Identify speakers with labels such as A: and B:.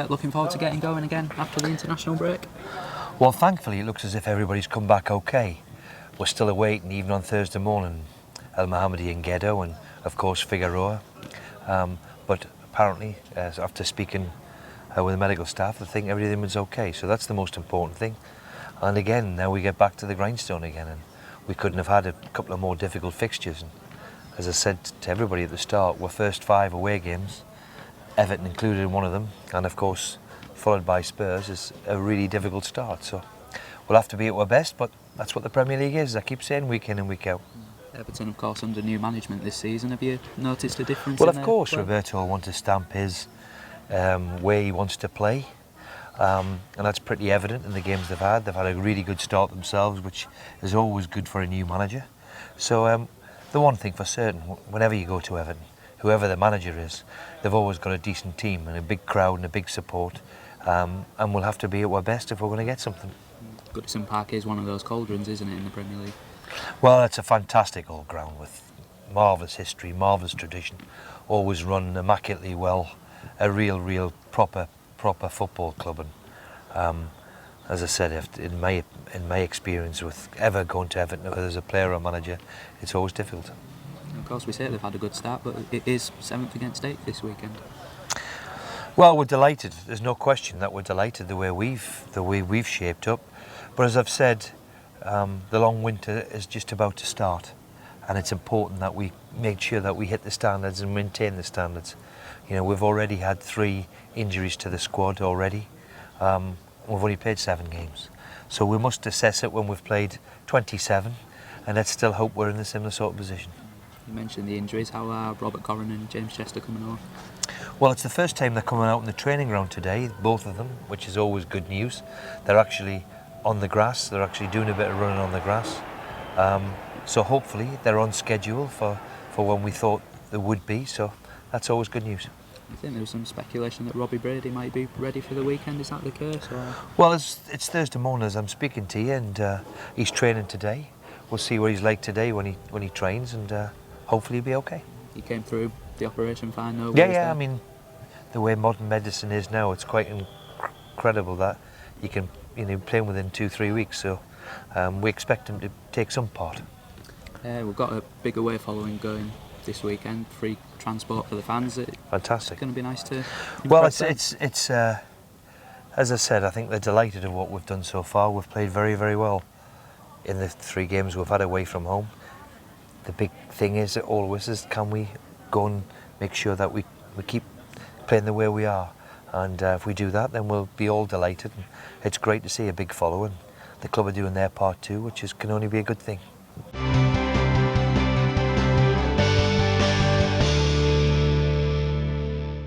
A: looking forward to getting going again after the international break?
B: Well, thankfully, it looks as if everybody's come back okay. We're still awaiting, even on Thursday morning, El Mohammadi and Ghetto, and of course Figueroa. But apparently, after speaking with the medical staff, I think everything was okay. So that's the most important thing. And again, now we get back to the grindstone again, and we couldn't have had a couple of more difficult fixtures. And as I said to everybody at the start, we're first 5 away games, Everton included in one of them, and of course followed by Spurs is a really difficult start. So we'll have to be at our best, but that's what the Premier League is. I keep saying week in and week out.
A: Everton, of course, under new management this season. Have you noticed a difference?
B: Well, of course, Roberto will want to stamp his way he wants to play, and that's pretty evident in the games they've had. They've had a really good start themselves, which is always good for a new manager. So the one thing for certain, whenever you go to Everton, whoever the manager is, they've always got a decent team and a big crowd and a big support, and we'll have to be at our best if we're going to get something.
A: Goodison Park is one of those cauldrons, isn't it, in the Premier League?
B: Well, it's a fantastic old ground with marvellous history, marvellous tradition, always run immaculately well, a real proper football club. And as I said, in my experience with ever going to Everton, whether there's a player or manager, it's always difficult.
A: Of course, we say they've had a good start, but it is 7th against 8th this weekend.
B: Well, we're delighted. There's no question that we're delighted the way we've shaped up. But as I've said, the long winter is just about to start, and it's important that we make sure that we hit the standards and maintain the standards. You know, we've already had 3 injuries to the squad already. We've only played 7 games, so we must assess it when we've played 27, and let's still hope we're in a similar sort of position.
A: You mentioned the injuries. How are Robert Corrin and James Chester coming on?
B: Well, it's the first time they're coming out in the training ground today, both of them, which is always good news. They're actually on the grass, they're actually doing a bit of running on the grass. So hopefully they're on schedule for when we thought they would be, so that's always good news.
A: I think there was some speculation that Robbie Brady might be ready for the weekend. Is that the case? Or?
B: Well, it's Thursday morning as I'm speaking to you, and he's training today. We'll see what he's like today when he trains, and hopefully he'll be okay.
A: He came through the operation fine, though?
B: Yeah, I mean, the way modern medicine is now, it's quite incredible that you can play him within 2-3 weeks, so we expect him to take some part.
A: We've got a big away following going this weekend, free transport for the fans.
B: Fantastic.
A: It's going to be nice to.
B: Well, it's as I said, I think they're delighted at what we've done so far. We've played very well in the 3 games we've had away from home. The big thing is always is, can we go and make sure that we keep playing the way we are, and if we do that, then we'll be all delighted. And it's great to see a big following. The club are doing their part too, which can only be a good thing.